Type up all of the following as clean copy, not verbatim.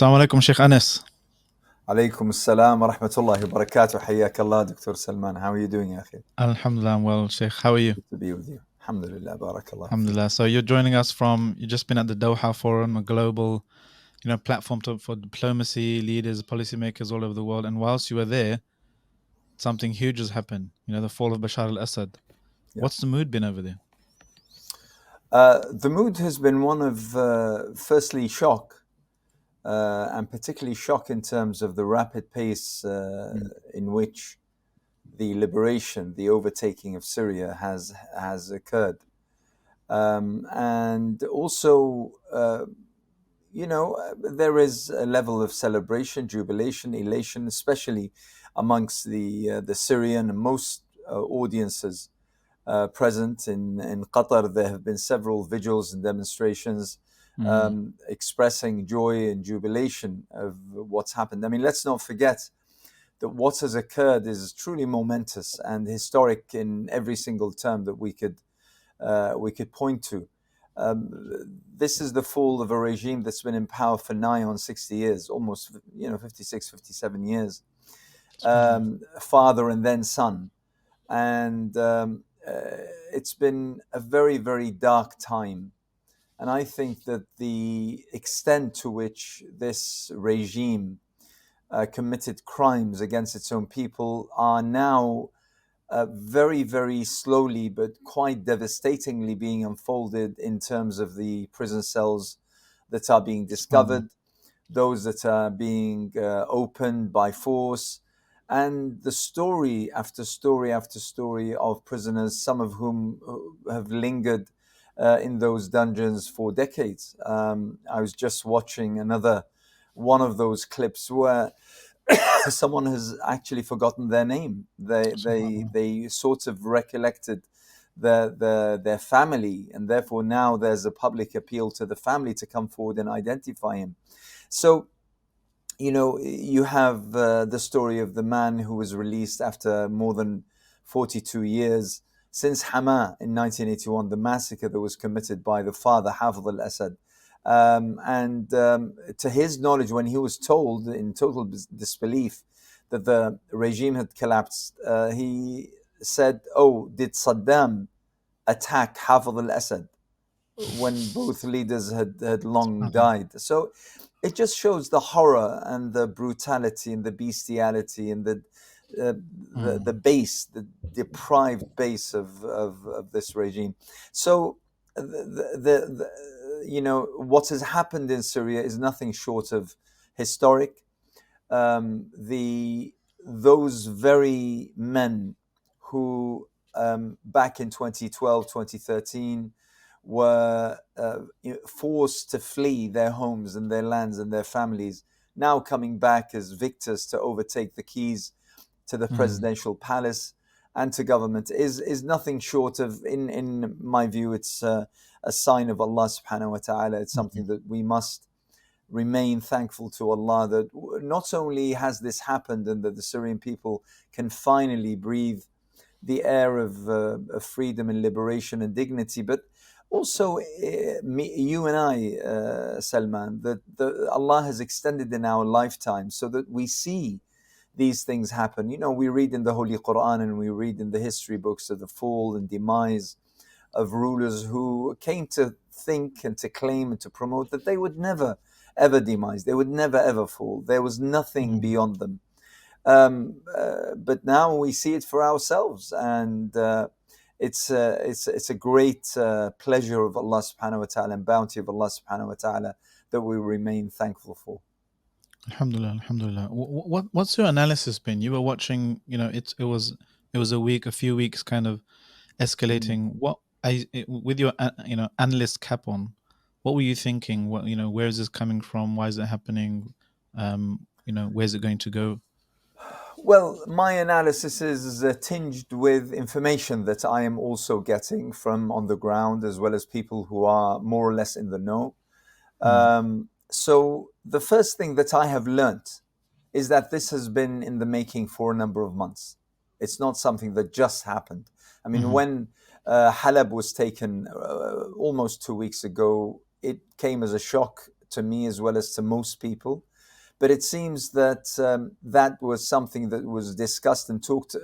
Assalamu alaikum, Sheikh Anas. عليكم السلام ورحمة الله وبركاته. حياك الله دكتور سلمان. How are you doing يا أخي? Alhamdulillah, I'm well, Sheikh. How are you? Good to be with you. Alhamdulillah, barakallah. Alhamdulillah. So you're joining us you've just been at the Doha Forum, a global, platform for diplomacy, leaders, policymakers all over the world. And whilst you were there, something huge has happened. The fall of Bashar al-Assad. Yeah. What's the mood been over there? The mood has been one of, firstly, shock, and particularly shock in terms of the rapid pace in which the liberation, the overtaking of Syria has occurred. And also, there is a level of celebration, jubilation, elation, especially amongst the Syrian and most audiences present in Qatar. There have been several vigils and demonstrations expressing joy and jubilation of what's happened. I mean, let's not forget that what has occurred is truly momentous and historic in every single term that we could point to. This is the fall of a regime that's been in power for nigh on 60 years, almost 56, 57 years, father and then son. And it's been a very, very dark time. And I think that the extent to which this regime committed crimes against its own people are now very, very slowly, but quite devastatingly being unfolded in terms of the prison cells that are being discovered, those that are being opened by force, and the story after story after story of prisoners, some of whom have lingered in those dungeons for decades. I was just watching another one of those clips where someone has actually forgotten their name. They sort of recollected their family, and therefore now there's a public appeal to the family to come forward and identify him. So, you have the story of the man who was released after more than 42 years since Hama in 1981, the massacre that was committed by the father, Hafez al-Assad. To his knowledge, when he was told in total disbelief that the regime had collapsed, he said, "Oh, did Saddam attack Hafez al-Assad?" when both leaders had long died. So it just shows the horror and the brutality and the bestiality and the base, the deprived base of this regime. So what has happened in Syria is nothing short of historic. Those very men who back in 2012, 2013 were forced to flee their homes and their lands and their families, now coming back as victors to overtake the keys to the presidential palace and to government is nothing short of, in my view, it's a sign of Allah subhanahu wa ta'ala. It's something that we must remain thankful to Allah, that not only has this happened and that the Syrian people can finally breathe the air of freedom and liberation and dignity, but also you and I, Salman, that Allah has extended in our lifetime so that we see these things happen. We read in the Holy Quran and we read in the history books of the fall and demise of rulers who came to think and to claim and to promote that they would never ever demise, they would never ever fall, there was nothing beyond them. But now we see it for ourselves, and it's a great pleasure of Allah subhanahu wa ta'ala and bounty of Allah subhanahu wa ta'ala that we remain thankful for. Alhamdulillah, alhamdulillah. What's your analysis been? You were watching, it was a few weeks kind of escalating. With your analyst cap on, what were you thinking? Where is this coming from? Why is it happening? Where's it going to go? Well, my analysis is tinged with information that I am also getting from on the ground, as well as people who are more or less in the know. So the first thing that I have learnt is that this has been in the making for a number of months. It's not something that just happened. I mean, when Halab was taken almost 2 weeks ago, it came as a shock to me as well as to most people. But it seems that that was something that was discussed and talked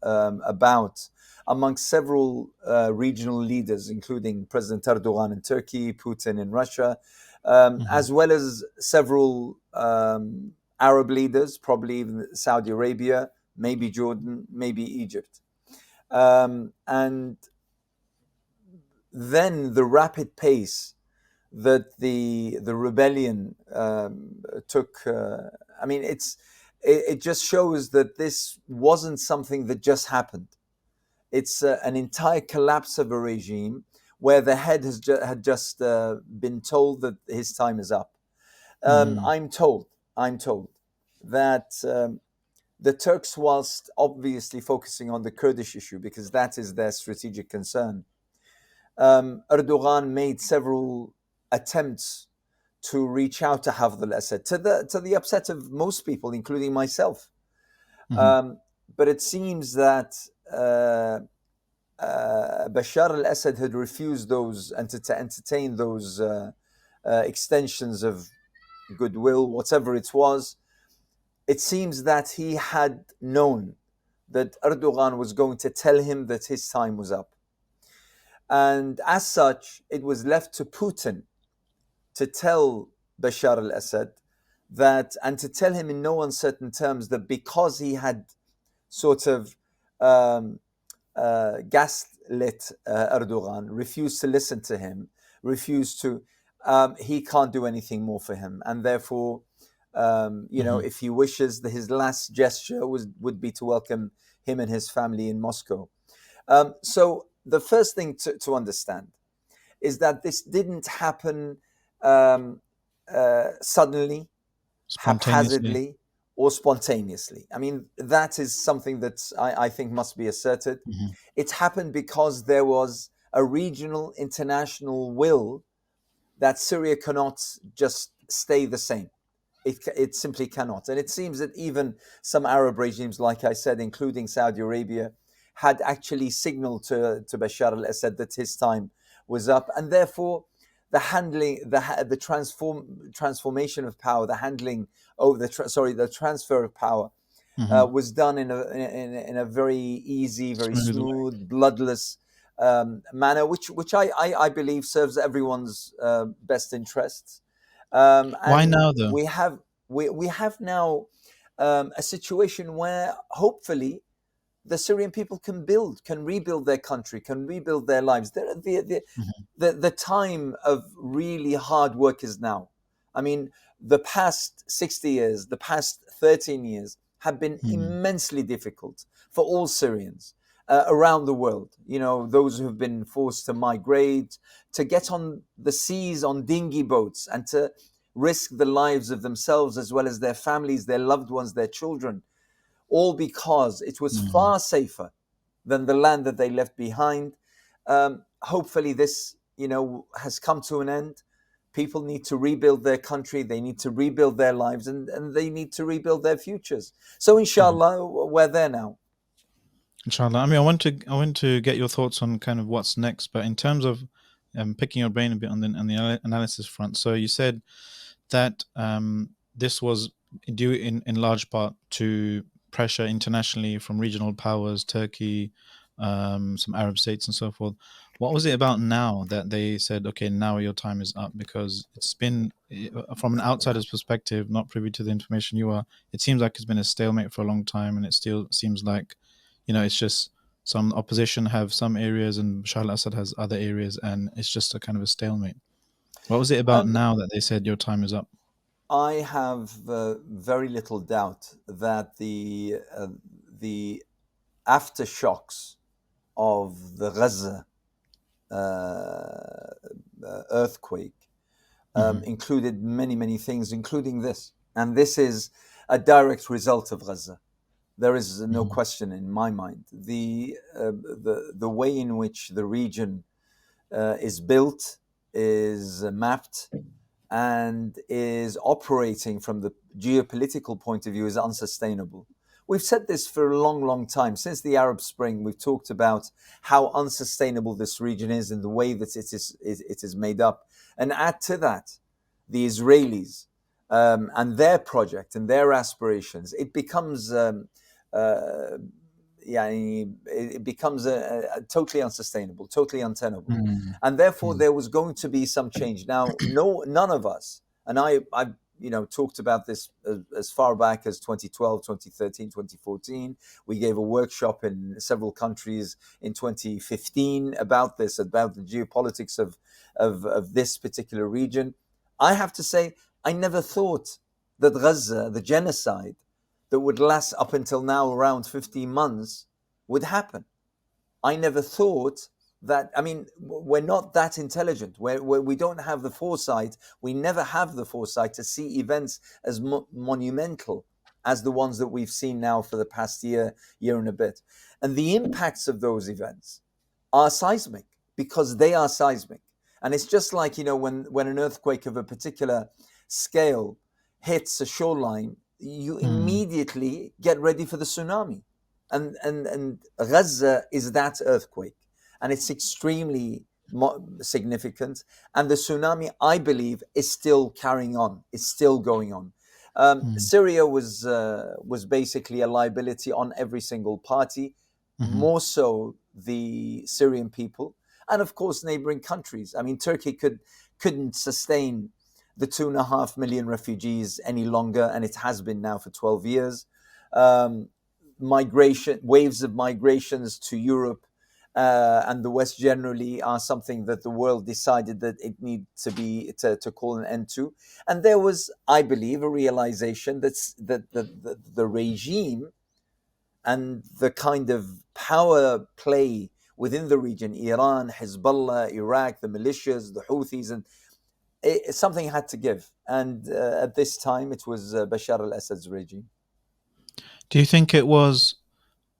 about amongst several regional leaders, including President Erdogan in Turkey, Putin in Russia, Mm-hmm. as well as several Arab leaders, probably even Saudi Arabia, maybe Jordan, maybe Egypt. And then the rapid pace that the rebellion took. I mean, it just shows that this wasn't something that just happened. It's an entire collapse of a regime where the head had just been told that his time is up. Mm-hmm. I'm told that the Turks, whilst obviously focusing on the Kurdish issue because that is their strategic concern, Erdogan made several attempts to reach out to Hafez al-Assad, to the upset of most people, including myself. Mm-hmm. Um, but it seems that Bashar al-Assad had refused those and to entertain those extensions of goodwill, whatever it was. It seems that he had known that Erdogan was going to tell him that his time was up. And as such, it was left to Putin to tell Bashar al-Assad that, and to tell him in no uncertain terms that because he had sort of um, gaslit Erdogan, refused to listen to him, refused to, he can't do anything more for him. And therefore, Mm-hmm. if he wishes, his last gesture would be to welcome him and his family in Moscow. So the first thing to understand is that this didn't happen um, suddenly, Spontaneously. haphazardly, or spontaneously. I mean, that is something that I think must be asserted. Mm-hmm. It happened because there was a regional international will that Syria cannot just stay the same. It simply cannot. And it seems that even some Arab regimes, like I said, including Saudi Arabia, had actually signaled to Bashar al-Assad that his time was up. And therefore, the handling, the transformation of power, the handling, the transfer of power Mm-hmm. was done in a very easy, very Smooth way. smooth, bloodless manner, which I believe serves everyone's best interests. Why And now, though? we have now a situation where hopefully the Syrian people can rebuild their country, can rebuild their lives. Mm-hmm. The time of really hard work is now. I mean, the past 60 years, the past 13 years have been Mm-hmm. immensely difficult for all Syrians around the world. Those who have been forced to migrate, to get on the seas on dinghy boats, and to risk the lives of themselves as well as their families, their loved ones, their children, all because it was Mm-hmm. far safer than the land that they left behind. Hopefully, this has come to an end. People need to rebuild their country, they need to rebuild their lives, and they need to rebuild their futures. So, Mm-hmm. inshallah, we're there now. Inshallah. I mean, I want to get your thoughts on kind of what's next, but in terms of picking your brain a bit on the analysis front. So you said that this was due in large part to pressure internationally from regional powers, Turkey, some Arab states, and so forth. What was it about now that they said, okay, now your time is up? Because it's been, from an outsider's perspective, not privy to the information you are, it seems like it's been a stalemate for a long time, and it still seems like, it's just some opposition have some areas and Bashar al-Assad has other areas, and it's just a kind of a stalemate. What was it about Um, now that they said your time is up? I have very little doubt that the aftershocks of the Gaza earthquake Hmm. included many, many things, including this. And this is a direct result of Gaza. There is no Hmm. question in my mind. The way in which the region is built, is mapped, and is operating from the geopolitical point of view is unsustainable. We've said this for a long, long time. Since the Arab Spring, we've talked about how unsustainable this region is and the way that it is made up. And add to that the Israelis and their project and their aspirations, it becomes uh, yeah, it becomes a totally unsustainable, totally untenable, Mm. and therefore Mm. there was going to be some change. Now, none of us, and I talked about this as far back as 2012, 2013, 2014. We gave a workshop in several countries in 2015 about this, about the geopolitics of this particular region. I have to say, I never thought that Gaza, the genocide that would last up until now around 15 months, would happen. I never thought that. I mean, we're not that intelligent. We don't have the foresight. We never have the foresight to see events as monumental as the ones that we've seen now for the past year and a bit. And the impacts of those events are seismic because they are seismic. And it's just like, when an earthquake of a particular scale hits a shoreline, you Mm. immediately get ready for the tsunami. And Gaza is that earthquake, and it's extremely significant. And the tsunami, I believe, is still carrying on. It's still going on. Mm. Syria was basically a liability on every single party, Mhm. more so the Syrian people, and of course neighboring countries. I mean, Turkey couldn't sustain the 2.5 million refugees any longer, and it has been now for 12 years. Um, waves of migrations to Europe and the West generally are something that the world decided that it needs to call an end to. And there was, I believe, a realization that the regime and the kind of power play within the region, Iran, Hezbollah, Iraq, the militias, the Houthis, and something had to give. And at this time, it was Bashar al-Assad's regime. Do you think it was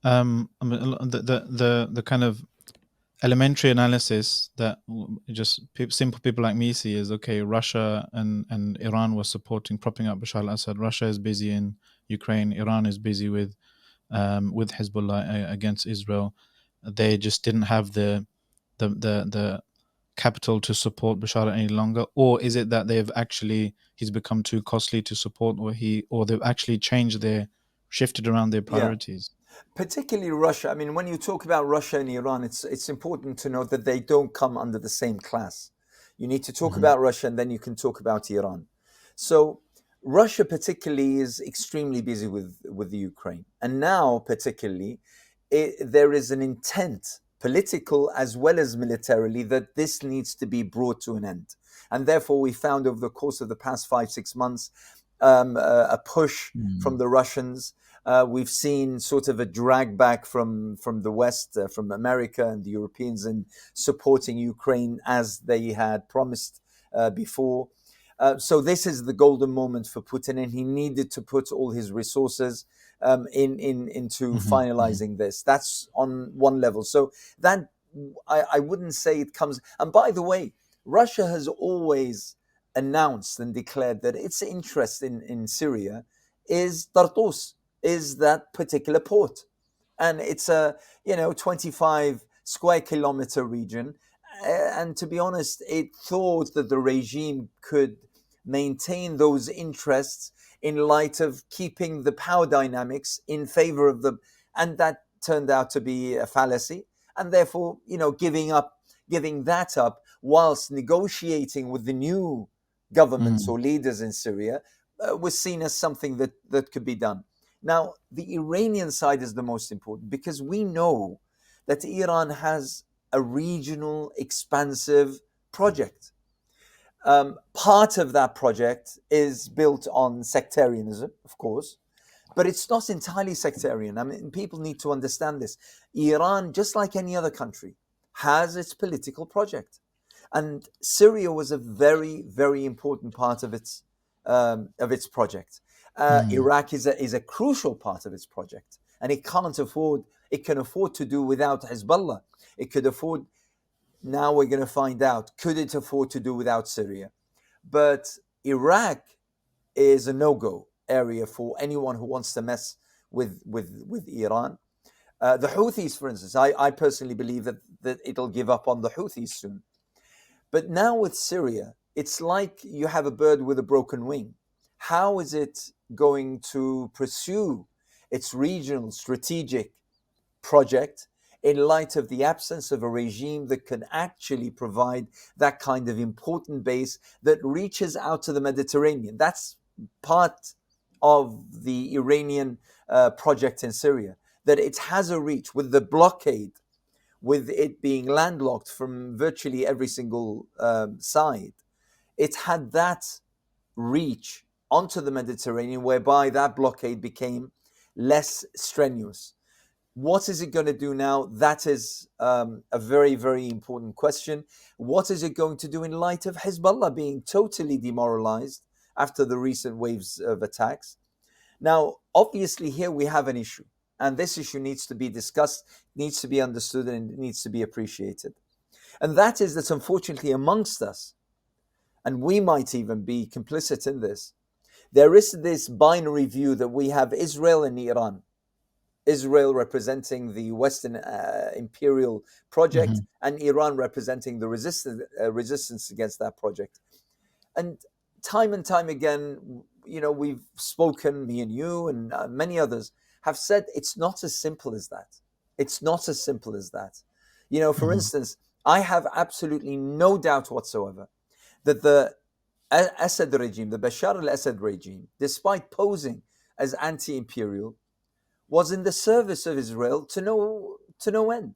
I mean, the kind of elementary analysis that just simple people like me see is okay? Russia and Iran was supporting, propping up Bashar al-Assad. Russia is busy in Ukraine. Iran is busy with Hezbollah against Israel. They just didn't have the capital to support Bashar any longer, or is it that he's become too costly to support, or they've actually shifted around their Yeah. priorities? Particularly Russia. I mean, when you talk about Russia and Iran, it's important to note that they don't come under the same class. You need to talk Hmm. about Russia and then you can talk about Iran. So Russia particularly is extremely busy with the Ukraine. And now particularly there is an intent, political as well as militarily, that this needs to be brought to an end. And therefore we found over the course of the past 5-6 months a push from Mm. the Russians. We've seen sort of a drag back from the West, from America and the Europeans, in supporting Ukraine as they had promised before. So this is the golden moment for Putin, and he needed to put all his resources into Hmm. Hmm. finalizing this. That's on one level. So that I wouldn't say it comes. And by the way, Russia has always announced and declared that its interest in Syria is Tartus, is that particular port. And it's a 25 square kilometer region. And to be honest, it thought that the regime could maintain those interests in light of keeping the power dynamics in favor of them. And that turned out to be a fallacy. And therefore, giving that up whilst negotiating with the new governments Mm. or leaders in Syria was seen as something that could be done. Now, the Iranian side is the most important because we know that Iran has a regional expansive project. Part of that project is built on sectarianism, of course, but it's not entirely sectarian. I mean, people need to understand this. Iran, just like any other country, has its political project, and Syria was a very, very important part of its project. Mm. Iraq is a crucial part of its project, and it can't afford. It can afford to do without Hezbollah. It could afford. Now we're going to find out. Could it afford to do without Syria? But Iraq is a no-go area for anyone who wants to mess with Iran. The Houthis, for instance, I personally believe that it'll give up on the Houthis soon. But now with Syria, it's like you have a bird with a broken wing. How is it going to pursue its regional strategic project in light of the absence of a regime that can actually provide that kind of important base that reaches out to the Mediterranean? That's part of the Iranian project in Syria, that it has a reach with the blockade, with it being landlocked from virtually every single side. It had that reach onto the Mediterranean, whereby that blockade became less strenuous. What is it going to do now? That is a very, very important question. What is it going to do in light of Hezbollah being totally demoralized after the recent waves of attacks? Now, obviously, here we have an issue, and this issue needs to be discussed, needs to be understood, and it needs to be appreciated. And that is that, unfortunately, amongst us, and we might even be complicit in this, there is this binary view that we have Israel and Iran. Israel representing the Western imperial project, Hmm. and Iran representing the resistance against that project. And time again, we've spoken, me and you, and many others have said it's not as simple as that. It's not as simple as that. For Hmm. instance, I have absolutely no doubt whatsoever that the Assad regime, the Bashar al-Assad regime, despite posing as anti-imperial, was in the service of Israel to no end.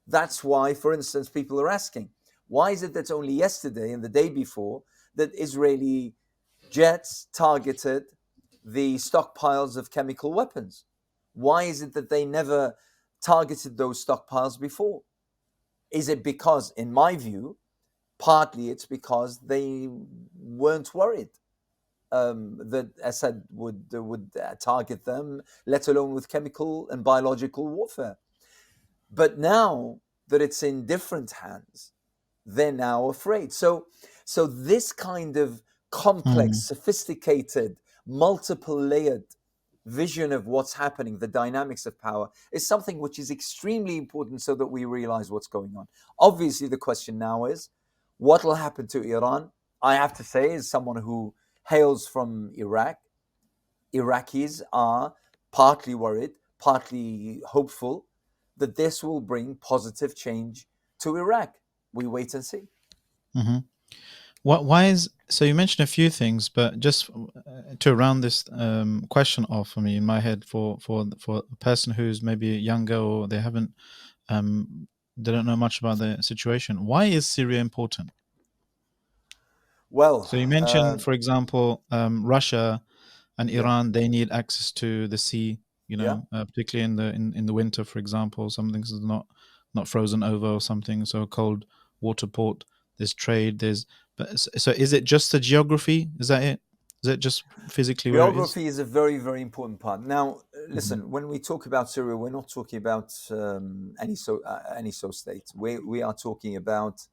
That's why, for instance, people are asking, why is it that only yesterday and the day before that Israeli jets targeted the stockpiles of chemical weapons? Why is it that they never targeted those stockpiles before? Is it because, in my view, partly it's because they weren't worried that Assad would target them, let alone with chemical and biological warfare. But now that it's in different hands, they're now afraid. So this kind of complex, Hmm. sophisticated, multiple layered vision of what's happening, the dynamics of power, is something which is extremely important so that we realize what's going on. Obviously, the question now is what will happen to Iran? I have to say, as someone who hails from Iraq, Iraqis are partly worried, partly hopeful that this will bring positive change to Iraq. We wait and see. Hmm. Why is so? You mentioned a few things, but just to round this question off for me in my head, for a person who's maybe younger or um, they don't know much about the situation. Why is Syria important? Well, So you mentioned, for example, Russia and yeah, Iran. They need access to the sea. yeah. Particularly in the winter, for example, something's not frozen over or something. So a cold water port. There's trade. So is it just the geography? Is that it? Is it just physically where it is? Geography is a very, very important part. Now, Mm-hmm. listen, when we talk about Syria, we're not talking about any so state. We are talking about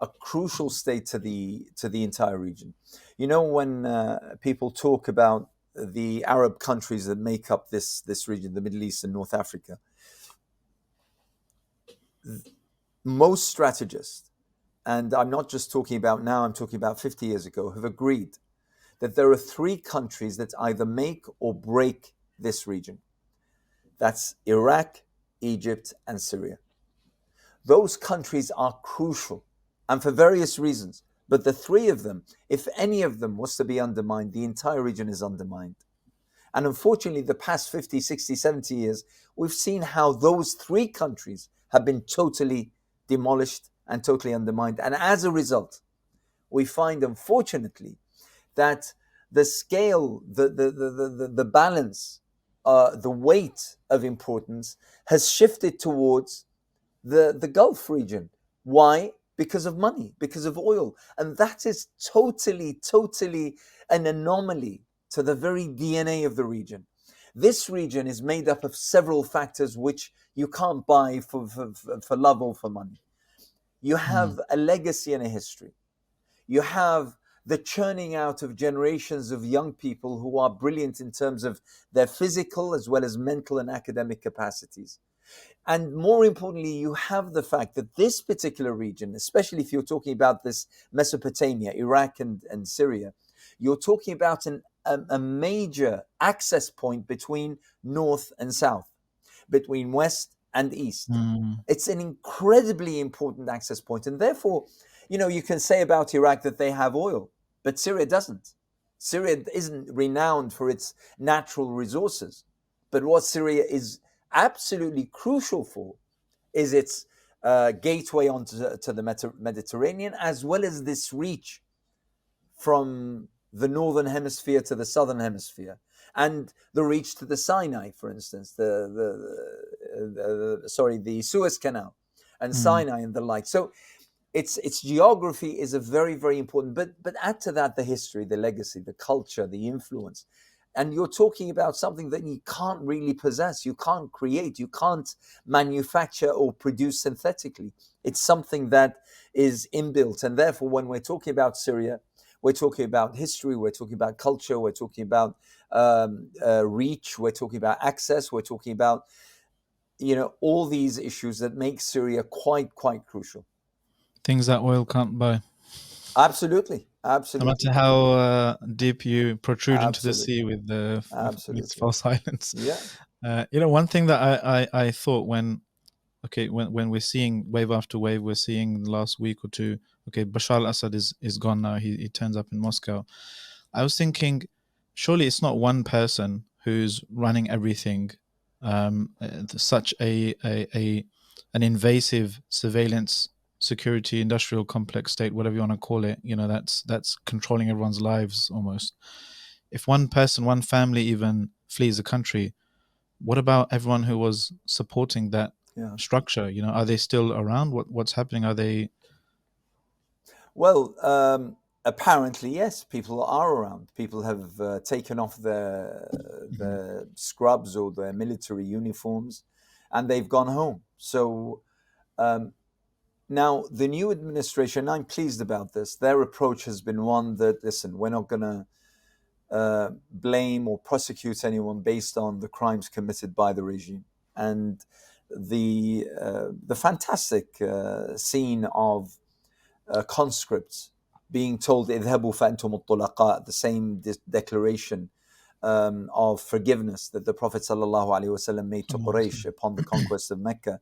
a crucial state to the entire region. When people talk about the Arab countries that make up this region, the Middle East and North Africa, most strategists, and I'm not just talking about now, I'm talking about 50 years ago, have agreed that there are three countries that either make or break this region. That's Iraq, Egypt, and Syria. Those countries are crucial, and for various reasons. But the three of them, if any of them was to be undermined, the entire region is undermined. And unfortunately, the past 50, 60, 70 years, we've seen how those three countries have been totally demolished and totally undermined. And as a result, we find, unfortunately, that the scale, the balance, the weight of importance has shifted towards the Gulf region. Why? Because of money, because of oil. And that is totally an anomaly to the very DNA of the region. This region is made up of several factors which you can't buy for love or for money. You have a legacy and a history. You have the churning out of generations of young people who are brilliant in terms of their physical as well as mental and academic capacities. And more importantly, you have the fact that this particular region, especially if you're talking about this Mesopotamia, Iraq and Syria, you're talking about an a major access point between north and south, between west and east. Mm. It's an incredibly important access point. And therefore, you can say about Iraq that they have oil, but Syria doesn't. Syria isn't renowned for its natural resources. But what Syria is absolutely crucial for is its gateway onto the Mediterranean, as well as this reach from the northern hemisphere to the southern hemisphere, and the reach to the Sinai, for instance, the Suez Canal, and Mm. Sinai and the like. So its geography is a very, very important. But add to that the history, the legacy, the culture, the influence. And you're talking about something that you can't really possess, you can't create, you can't manufacture or produce synthetically. It's something that is inbuilt. And therefore, when we're talking about Syria, we're talking about history, we're talking about culture, we're talking about reach, we're talking about access, we're talking about all these issues that make Syria quite crucial. Things that oil can't buy. Absolutely, No matter absolutely, how deep you protrude into the sea absolutely, with the with absolutely. false islands. Yeah, One thing that I thought when we're seeing wave after wave, we're seeing the last week or two. Okay, Bashar al-Assad is gone now. He turns up in Moscow. I was thinking, surely it's not one person who's running everything. Such a an invasive surveillance, security, industrial complex state, whatever you want to call it. That's controlling everyone's lives almost. If one person, one family, even flees the country, what about everyone who was supporting that yeah. structure? Are they still around? What's happening? Are they? Well, apparently, yes, people are around. People have taken off the scrubs or their military uniforms, and they've gone home. So um, now the new administration, I'm pleased about this. Their approach has been one that, listen, we're not going to blame or prosecute anyone based on the crimes committed by the regime. And the fantastic scene of conscripts being told اذهبوا فأنتم الطلقاء, the same declaration of forgiveness that the Prophet ﷺ made to Quraysh upon the conquest of Mecca,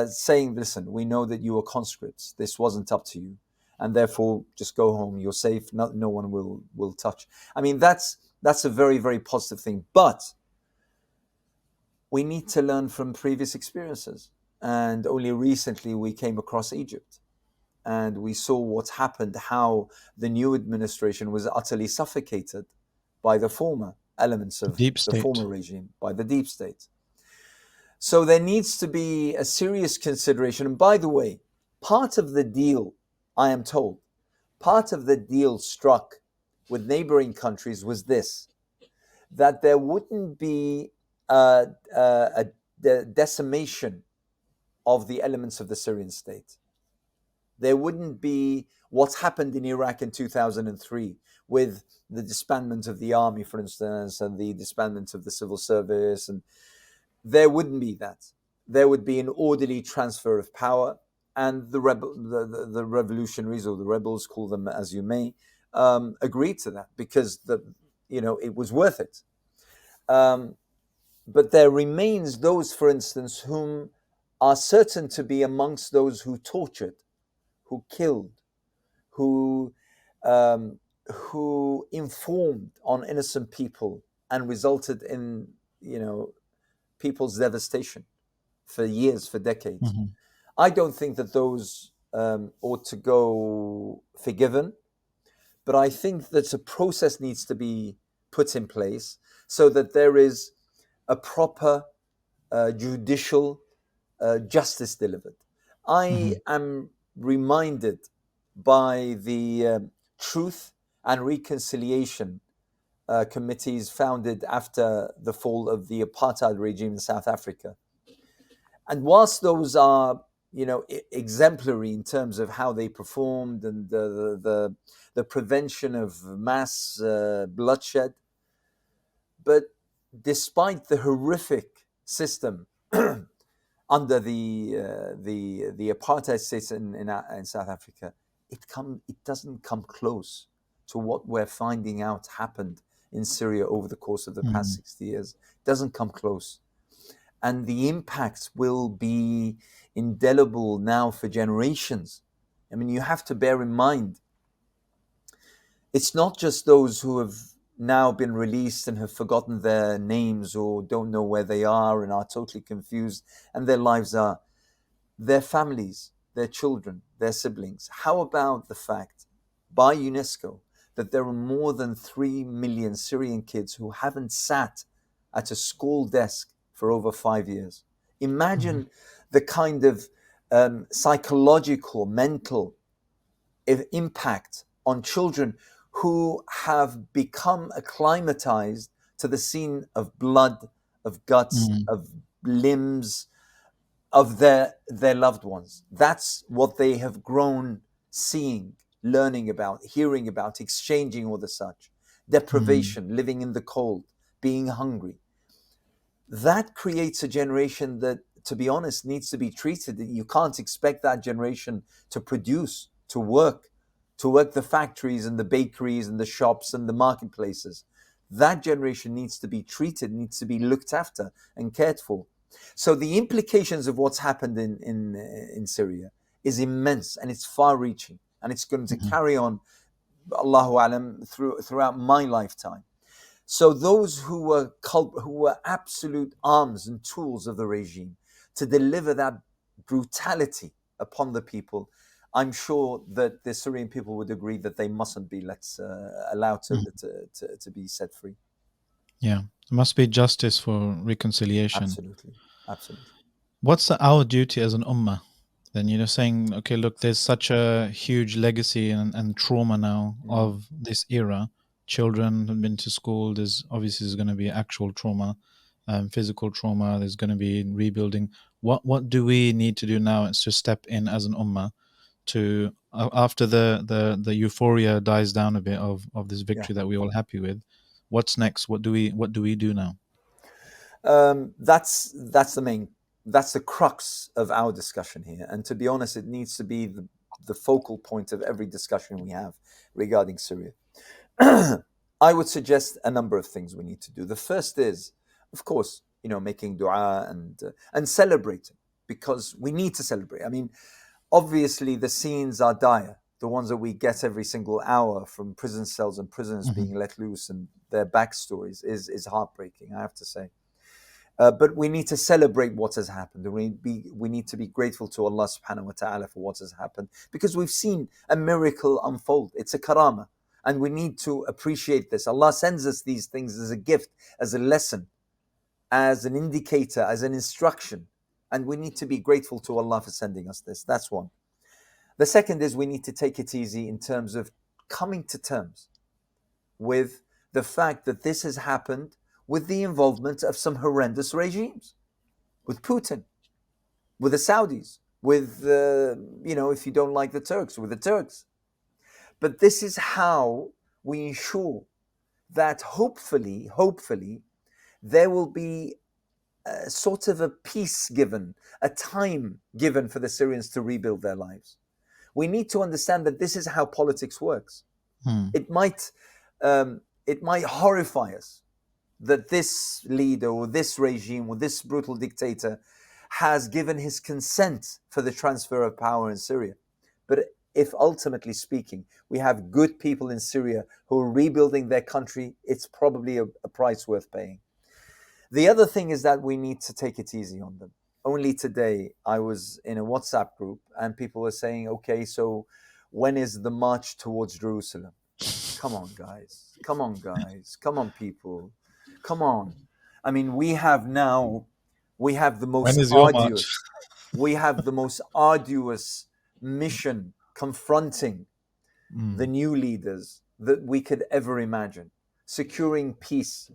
saying, listen, we know that you were conscripts, this wasn't up to you, and therefore just go home, you're safe, no one will touch. I mean, that's a very, very positive thing. But we need to learn from previous experiences. And only recently we came across Egypt, and we saw what happened, how the new administration was utterly suffocated by the former elements of Deep the state. former regime, by the deep state. So there needs to be a serious consideration. And by the way, part of the deal, I am told, part of the deal struck with neighboring countries was this, that there wouldn't be a decimation of the elements of the Syrian state. There wouldn't be what's happened in Iraq in 2003 with the disbandment of the army, for instance, and the disbandment of the civil service. And there wouldn't be that. There would be an orderly transfer of power, and the revolutionaries, or the rebels, call them as you may, agreed to that because it was worth it. But there remains those, for instance, whom are certain to be amongst those who tortured, who killed, who um, who informed on innocent people and resulted in people's devastation for years, for decades. Mhm. I don't think that those ought to go forgiven, but I think that a process needs to be put in place so that there is a proper judicial justice delivered. I Mhm. am reminded by the Truth and Reconciliation committees founded after the fall of the apartheid regime in South Africa. And whilst those are, exemplary in terms of how they performed and the prevention of mass bloodshed, but despite the horrific system under the apartheid states in South Africa, it doesn't come close to what we're finding out happened in Syria over the course of the past Mm. 60 years doesn't come close. And the impacts will be indelible now for generations. I mean, you have to bear in mind, it's not just those who have now been released and have forgotten their names or don't know where they are and are totally confused, and their lives are their families, their children, their siblings. How about the fact by UNESCO that there are more than 3 million Syrian kids who haven't sat at a school desk for over 5 years? Mm. Imagine the kind of psychological, mental impact on children who have become acclimatized to the scene of blood, of guts, Mm. of limbs, of their loved ones. That's what they have grown seeing, learning about, hearing about, exchanging all the such. Mm. Deprivation, living in the cold, being hungry. That creates a generation that, to be honest, needs to be treated. You can't expect that generation to produce, to work the factories and the bakeries and the shops and the marketplaces. That generation needs to be treated, needs to be looked after and cared for. So the implications of what's happened in Syria is immense, and it's far-reaching, and it's going to Mm. carry on, Allahu alam, throughout my lifetime. So those who were absolute arms and tools of the regime to deliver that brutality upon the people, I'm sure that the Syrian people would agree that they mustn't be allowed Mm. to be set free. Yeah, there must be justice for reconciliation. Absolutely, absolutely. What's our duty as an ummah? Then, saying, okay, look, there's such a huge legacy and trauma now Mm. of this era. Children have been to school. There's going to be actual trauma, physical trauma. There's going to be rebuilding. What do we need to do now? It's to step in as an ummah to after the euphoria dies down a bit of this Yeah. victory that we're all happy with. What's next? What do we do now? That's the main, that's the crux of our discussion here. And to be honest, it needs to be the focal point of every discussion we have regarding Syria. I would suggest a number of things we need to do. The first is, of course, making dua and celebrating, because we need to celebrate. I mean, obviously the scenes are dire. The ones that we get every single hour from prison cells and prisoners Hmm. being let loose and their backstories is heartbreaking, I have to say. But we need to celebrate what has happened. We need to be grateful to Allah subhanahu wa ta'ala for what has happened, because we've seen a miracle unfold. It's a karama. And we need to appreciate this. Allah sends us these things as a gift, as a lesson, as an indicator, as an instruction. And we need to be grateful to Allah for sending us this. That's one. The second is we need to take it easy in terms of coming to terms with the fact that this has happened with the involvement of some horrendous regimes, with Putin, with the Saudis, with, if you don't like the Turks, with the Turks. But this is how we ensure that hopefully, there will be a sort of a peace given, a time given for the Syrians to rebuild their lives. We need to understand that this is how politics works. Hmm. It might, it might horrify us that this leader or this regime or this brutal dictator has given his consent for the transfer of power in Syria. But if ultimately speaking, we have good people in Syria who are rebuilding their country, it's probably a price worth paying. The other thing is that we need to take it easy on them. Only today, I was in a WhatsApp group and people were saying, okay, so when is the march towards Jerusalem? Come on, guys. Come on, guys. Come on, people. Come on. I mean, we have the When most is your march? arduous, we have the most arduous mission confronting the Mm. new leaders that we could ever imagine. Securing peace,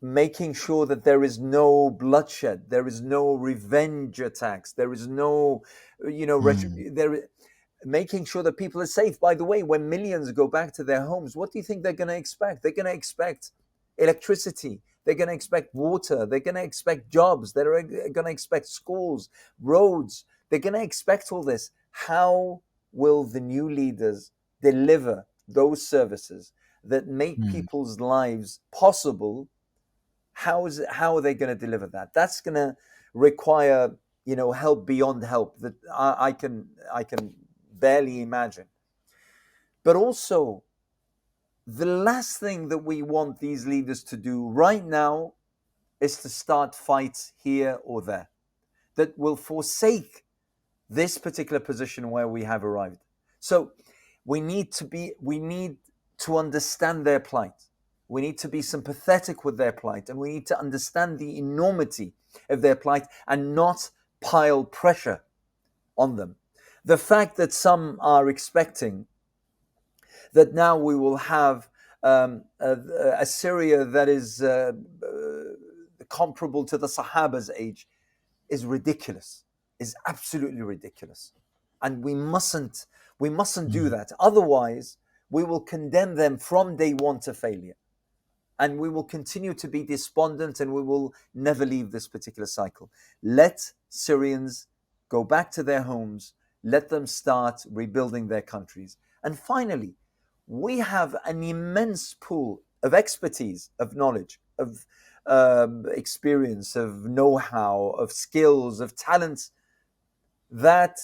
making sure that there is no bloodshed, there is no revenge attacks, there is no, Mm. making sure that people are safe. By the way, when millions go back to their homes, what do you think they're going to expect? They're going to expect electricity. They're going to expect water. They're going to expect jobs. They're going to expect schools, roads. They're going to expect all this. How will the new leaders deliver those services? that make Mm. people's lives possible, how are they going to deliver that? That's going to require, help beyond help that I can barely imagine. But also, the last thing that we want these leaders to do right now is to start fights here or there that will forsake this particular position where we have arrived. So we need to understand their plight. We need to be sympathetic with their plight, and we need to understand the enormity of their plight and not pile pressure on them. The fact that some are expecting that now we will have a Syria that is comparable to the Sahaba's age is ridiculous, is absolutely ridiculous. And we mustn't do Mm. that. Otherwise, we will condemn them from day one to failure. And we will continue to be despondent, and we will never leave this particular cycle. Let Syrians go back to their homes. Let them start rebuilding their countries. And finally, we have an immense pool of expertise, of knowledge, of experience, of know how, of skills, of talents that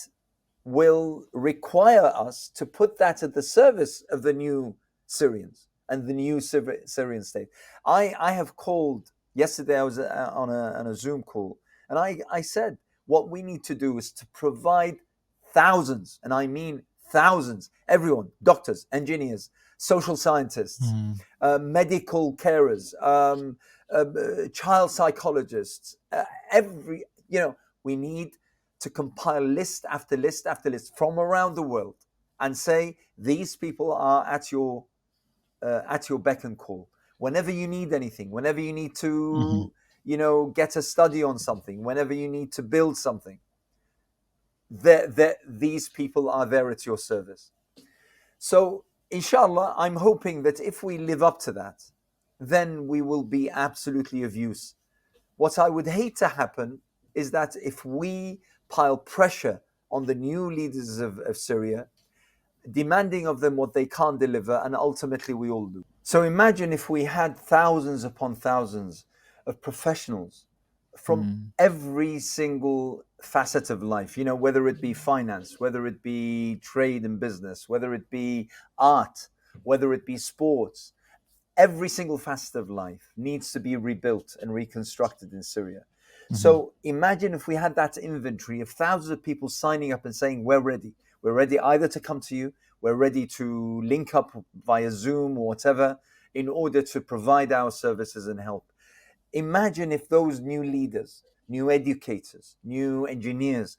will require us to put that at the service of the new Syrians and the new Syrian state. I have called yesterday. I was on a Zoom call, and I said what we need to do is to provide thousands, and I mean thousands, everyone, doctors, engineers, social scientists, Mm. medical carers, child psychologists, we need to compile list after list after list from around the world and say these people are at your beck and call. Whenever you need anything, whenever you need Mm-hmm. to, get a study on something, whenever you need to build something, these people are there at your service. So, inshallah, I'm hoping that if we live up to that, then we will be absolutely of use. What I would hate to happen is that if we pile pressure on the new leaders of Syria, demanding of them what they can't deliver, and ultimately we all lose. So imagine if we had thousands upon thousands of professionals from Mm. every single facet of life, whether it be finance, whether it be trade and business, whether it be art, whether it be sports. Every single facet of life needs to be rebuilt and reconstructed in Syria. Mm-hmm. So imagine if we had that inventory of thousands of people signing up and saying, we're ready. We're ready either to come to you, we're ready to link up via Zoom or whatever in order to provide our services and help. Imagine if those new leaders, new educators, new engineers,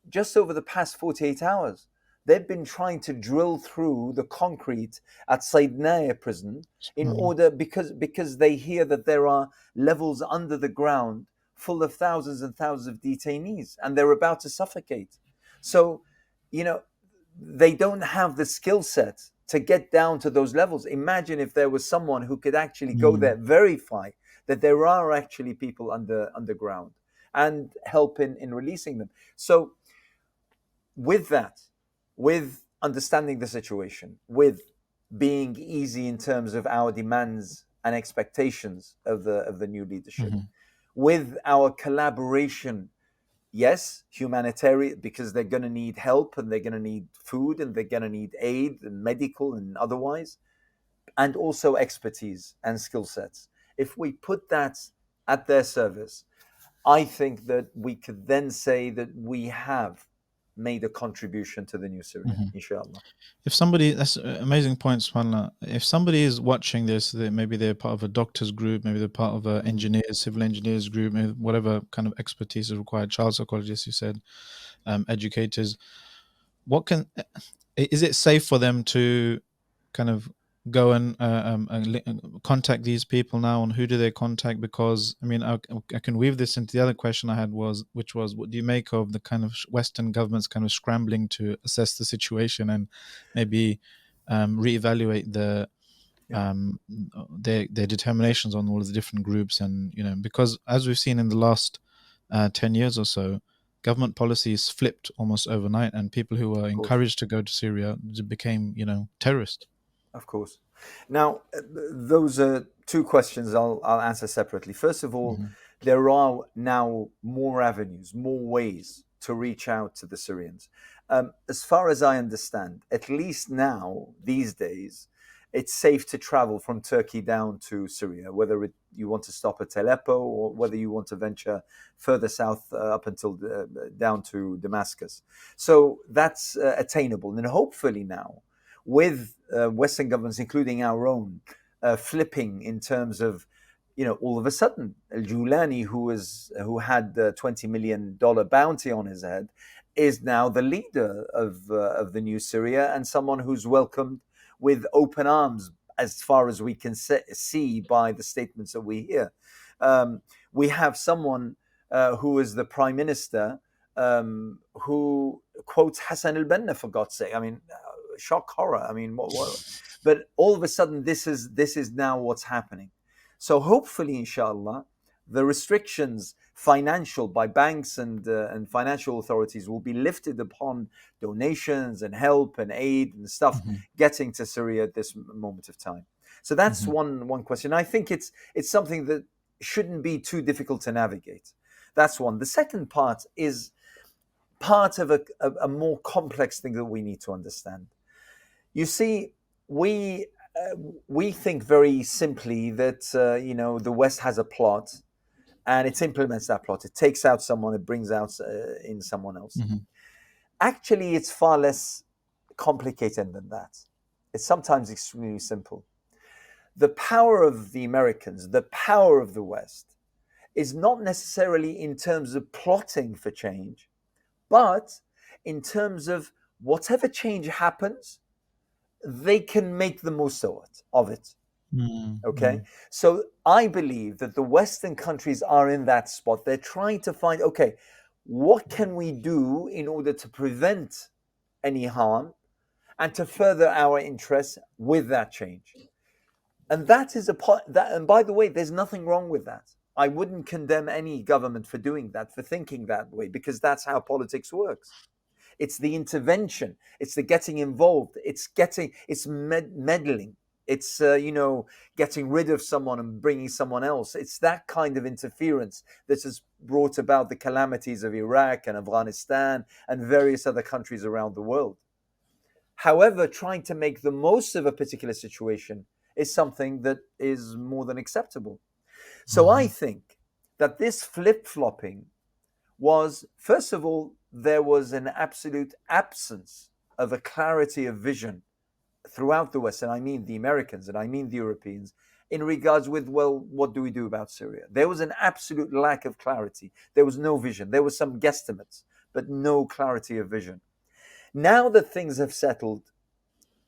just over the past 48 hours, they've been trying to drill through the concrete at Saidnaya prison in SubhanAllah. order because they hear that there are levels under the ground full of thousands and thousands of detainees and they're about to suffocate. So, you know, they don't have the skill set to get down to those levels. Imagine if there was someone who could actually go Mm. there, verify that there are actually people underground and help in releasing them. So with that, with understanding the situation, with being easy in terms of our demands and expectations of the new leadership, Mm-hmm. with our collaboration, yes, humanitarian, because they're going to need help and they're going to need food and they're going to need aid and medical and otherwise, and also expertise and skill sets. If we put that at their service, I think that we could then say that we have made a contribution to the new Syria, Mm-hmm. inshallah. If somebody, that's amazing point, subhanAllah. If somebody is watching this, maybe they're part of a doctor's group, maybe they're part of a Mm, engineers, civil engineers group, maybe whatever kind of expertise is required, child psychologists, you said, educators. What can is it safe for them to kind of go and contact these people now, and who do they contact? Because I mean, I can weave this into the other question I had, which was what do you make of the kind of Western governments kind of scrambling to assess the situation and maybe reevaluate yeah, their determinations on all of the different groups, and because as we've seen in the last 10 years or so, government policies flipped almost overnight, and people who were of course, encouraged to go to Syria became terrorists. of course. Now, those are two questions I'll answer separately. First of all, Mhm. there are now more avenues, more ways to reach out to the Syrians. As far as I understand, at least now, these days, it's safe to travel from Turkey down to Syria, whether you want to stop at Aleppo or whether you want to venture further south up until down to Damascus. So that's attainable. And hopefully now, with Western governments, including our own, flipping in terms of, all of a sudden, Al Julani, who had the $20 million bounty on his head, is now the leader of the new Syria and someone who's welcomed with open arms, as far as we can see by the statements that we hear. We have someone who is the prime minister who quotes Hassan al-Banna, for God's sake. I mean, shock horror. I mean, what? But all of a sudden, this is now what's happening. So hopefully, inshallah, the restrictions financial by banks and financial authorities will be lifted upon donations and help and aid and stuff Mhm. getting to Syria at this moment of time. So that's Mhm. one question. I think it's something that shouldn't be too difficult to navigate. That's one. The second part is part of a more complex thing that we need to understand. You see, we we think very simply that the West has a plot and it implements that plot. It takes out someone, it brings out in someone else. Mhm. Actually, it's far less complicated than that. It's sometimes extremely simple. The power of the Americans, the power of the West, is not necessarily in terms of plotting for change, but in terms of whatever change happens, they can make the most of it. Mhm. Okay. Mhm. So I believe that the Western countries are in that spot. They're trying to find, okay, what can we do in order to prevent any harm and to further our interests with that change? And that is a part that, and by the way, there's nothing wrong with that. I wouldn't condemn any government for doing that, for thinking that way, because that's how politics works. It's the intervention. It's the getting involved. It's meddling. It's getting rid of someone and bringing someone else. It's that kind of interference that has brought about the calamities of Iraq and Afghanistan and various other countries around the world. However, trying to make the most of a particular situation is something that is more than acceptable. So I Mhm. think that this flip flopping was, first of all, there was an absolute absence of a clarity of vision throughout the West, and I mean the Americans and I mean the Europeans, in regards with, well, what do we do about Syria? There was an absolute lack of clarity. There was no vision. There was some guesstimates, but no clarity of vision. Now that things have settled,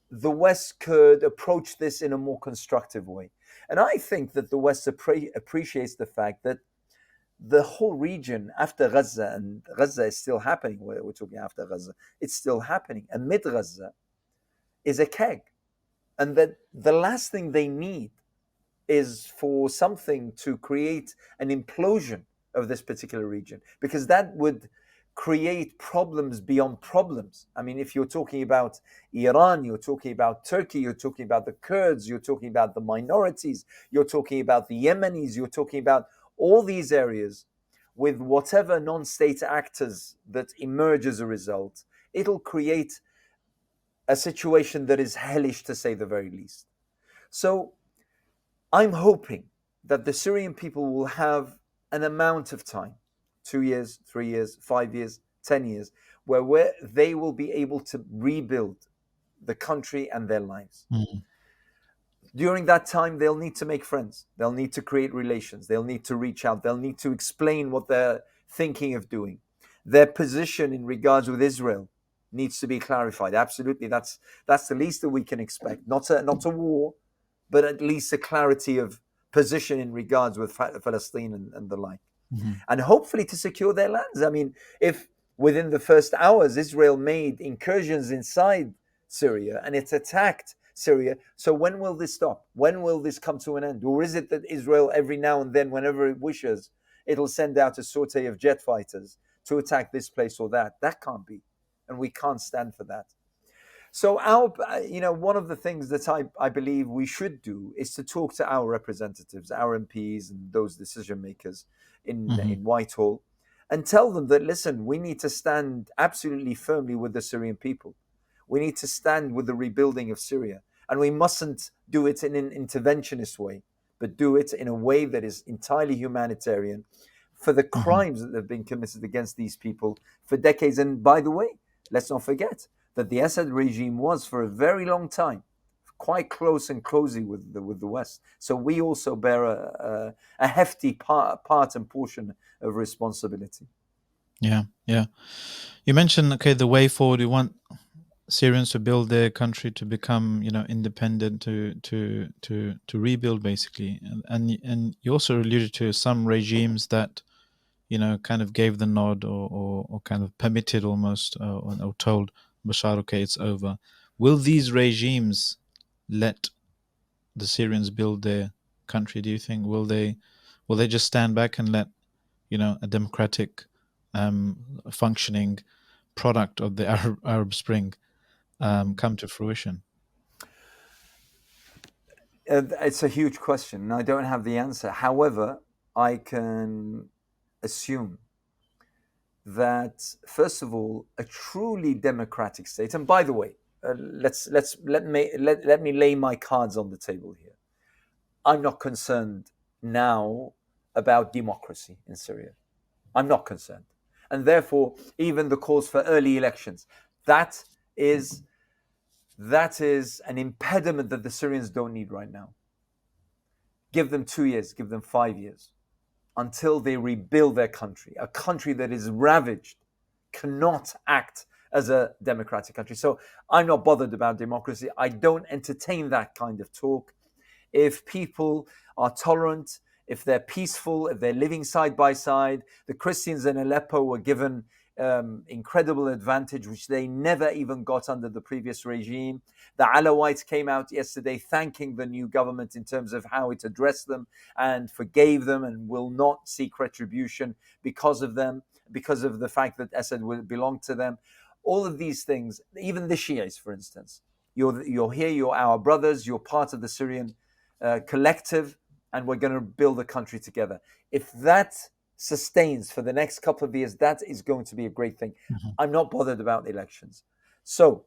the West could approach this in a more constructive way. And I think that the West appreciates the fact that the whole region after Gaza, and Gaza is still happening, we're talking after Gaza, it's still happening. And mid Gaza is a keg. And that the last thing they need is for something to create an implosion of this particular region, because that would create problems beyond problems. I mean, if you're talking about Iran, you're talking about Turkey, you're talking about the Kurds, you're talking about the minorities, you're talking about the Yemenis, you're talking about all these areas with whatever non state actors that emerge as a result, it'll create a situation that is hellish to say the very least. So I'm hoping that the Syrian people will have an amount of time, 2 years, 3 years, 5 years, 10 years, where they will be able to rebuild the country and their lives. Mhm. During that time, they'll need to make friends. They'll need to create relations. They'll need to reach out. They'll need to explain what they're thinking of doing. Their position in regards with Israel needs to be clarified. Absolutely, that's the least that we can expect. Not a war, but at least a clarity of position in regards with Palestine and the like, Mhm. and hopefully to secure their lands. I mean, if within the first hours Israel made incursions inside Syria and it's attacked Syria, so when will this stop? When will this come to an end? Or is it that Israel, every now and then, whenever it wishes, it'll send out a sortie of jet fighters to attack this place or that? That can't be. And we can't stand for that. So one of the things that I believe we should do is to talk to our representatives, our MPs, and those decision makers Hmm. in Whitehall, and tell them that listen, we need to stand absolutely firmly with the Syrian people. We need to stand with the rebuilding of Syria, and we mustn't do it in an interventionist way, but do it in a way that is entirely humanitarian for the Hmm. crimes that have been committed against these people for decades. And by the way, let's not forget that the Assad regime was for a very long time quite close and cozy with the West. So we also bear a hefty part and portion of responsibility. Yeah, yeah. You mentioned, okay, the way forward. We want Syrians to build their country to become, independent, to rebuild basically, and you also alluded to some regimes that kind of gave the nod, or kind of permitted almost, or told Bashar, okay, it's over. Will these regimes let the Syrians build their country? Do you think will they just stand back and let a democratic, functioning product of the Arab Spring come to fruition? It's a huge question, and I don't have the answer. However, I can assume that first of all, a truly democratic state. And by the way, let me lay my cards on the table here. I'm not concerned now about democracy in Syria. I'm not concerned, and therefore, even the calls for early elections, that is that is an impediment that the Syrians don't need right now. Give them 2 years, give them 5 years until they rebuild their country. A country that is ravaged cannot act as a democratic country. So I'm not bothered about democracy. I don't entertain that kind of talk. If people are tolerant, if they're peaceful, if they're living side by side, the Christians in Aleppo were given incredible advantage, which they never even got under the previous regime. The Alawites came out yesterday thanking the new government in terms of how it addressed them and forgave them and will not seek retribution because of them, because of the fact that Assad will belong to them. All of these things, even the Shias, for instance, you're here, you're our brothers, you're part of the Syrian collective, and we're going to build a country together. If that sustains for the next couple of years, that is going to be a great thing. Mhm. I'm not bothered about elections. So,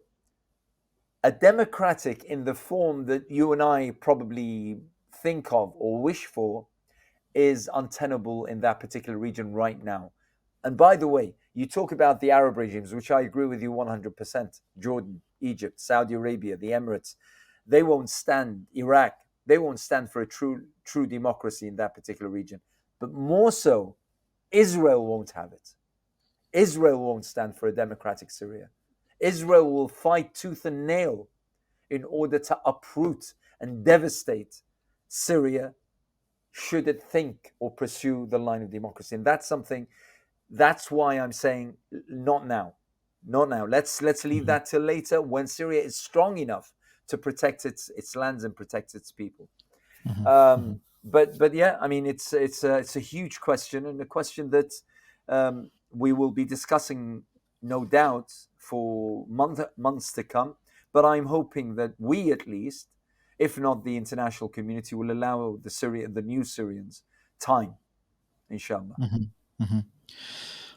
a democratic in the form that you and I probably think of or wish for is untenable in that particular region right now. And by the way, you talk about the Arab regimes, which I agree with you 100%. Jordan, Egypt, Saudi Arabia, the Emirates, they won't stand, Iraq, they won't stand for a true democracy in that particular region. But more so, Israel won't have it. Israel won't stand for a democratic Syria. Israel will fight tooth and nail in order to uproot and devastate Syria should it think or pursue the line of democracy. And that's something, that's why I'm saying not now. Not now. Let's leave Mhm. that till later when Syria is strong enough to protect its lands and protect its people. Mhm. Mhm. But yeah, I mean it's a huge question, and a question that we will be discussing, no doubt, for months to come. But I'm hoping that we, at least, if not the international community, will allow the new Syrians time, inshallah. Mhm. Mhm.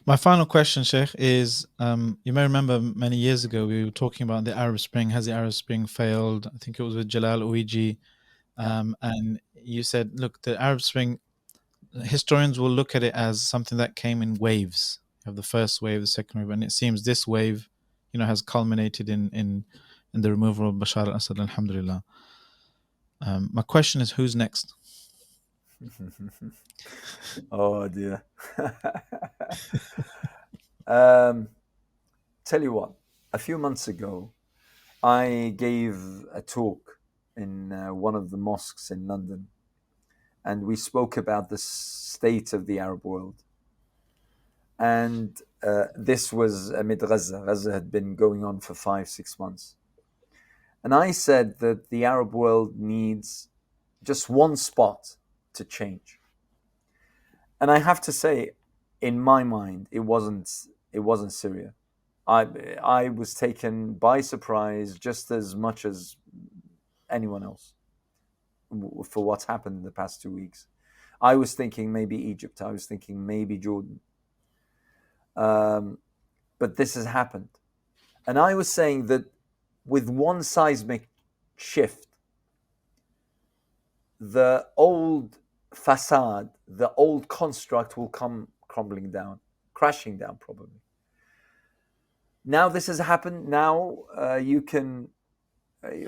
My final question, Sheikh, is you may remember many years ago we were talking about the Arab Spring. Has the Arab Spring failed? I think it was with Jalal Ouiji. Yeah. And you said, look, the Arab Spring, historians will look at it as something that came in waves. You have the first wave, the second wave, and it seems this wave, has culminated in the removal of Bashar al-Assad, alhamdulillah. My question is, who's next? Oh dear. um, tell you what, a few months ago, I gave a talk in one of the mosques in London, and we spoke about the state of the Arab world. And this was amid Gaza. Gaza had been going on for 5, 6 months. And I said that the Arab world needs just one spot to change. And I have to say, in my mind, it wasn't Syria. I was taken by surprise just as much as anyone else for what's happened in the past 2 weeks. I was thinking maybe Egypt. I was thinking maybe Jordan. But this has happened. And I was saying that with one seismic shift, the old facade, the old construct will come crumbling down, crashing down probably. Now this has happened. Now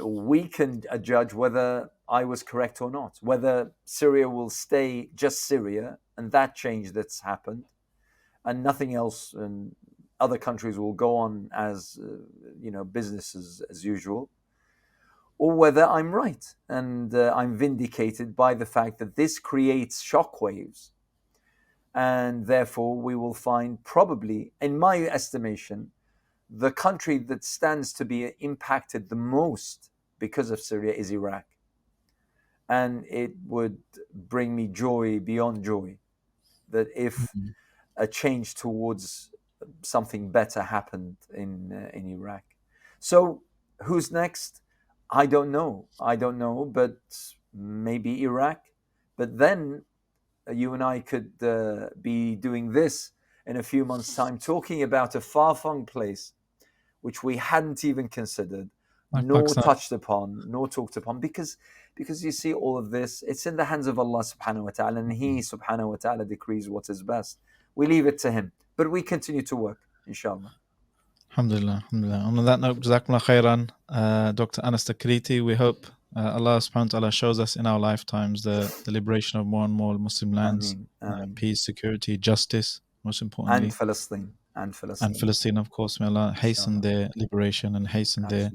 we can judge whether I was correct or not, whether Syria will stay just Syria and that change that's happened and nothing else, and other countries will go on as business as usual, or whether I'm right and I'm vindicated by the fact that this creates shockwaves, and therefore we will find, probably, in my estimation, the country that stands to be impacted the most because of Syria is Iraq. And it would bring me joy beyond joy that if a change towards something better happened in Iraq. So who's next? I don't know, but maybe Iraq. But then you and I could be doing this in a few months' time, talking about a far-flung place which we hadn't even considered, Like nor Pakistan. touched upon, nor talked upon, because you see, all of this, it's in the hands of Allah subhanahu wa ta'ala, and He subhanahu wa ta'ala decrees what is best. We leave it to Him, but we continue to work, inshallah. Alhamdulillah, alhamdulillah. On that note, Jazakumullah khairan, Dr. Anas Altikriti. We hope Allah subhanahu wa ta'ala shows us in our lifetimes the liberation of more and more Muslim lands, peace, security, justice, most importantly. And Palestine. And Palestine, of course. May Allah hasten their liberation and hasten their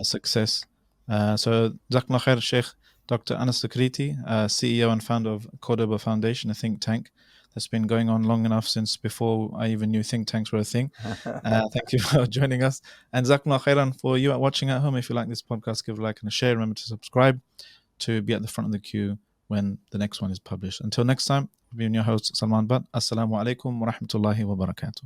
success. So, Jazakumullah khair, Sheikh Dr. Anas Altikriti, CEO and founder of Cordoba Foundation, a think tank that's been going on long enough since before I even knew think tanks were a thing. Thank you for joining us. And Jazakumullah khairan for you watching at home. If you like this podcast, give a like and a share. Remember to subscribe to be at the front of the queue when the next one is published. Until next time, I've been your host, Salman Butt. Assalamu alaikum wa rahmatullahi wa barakatuh.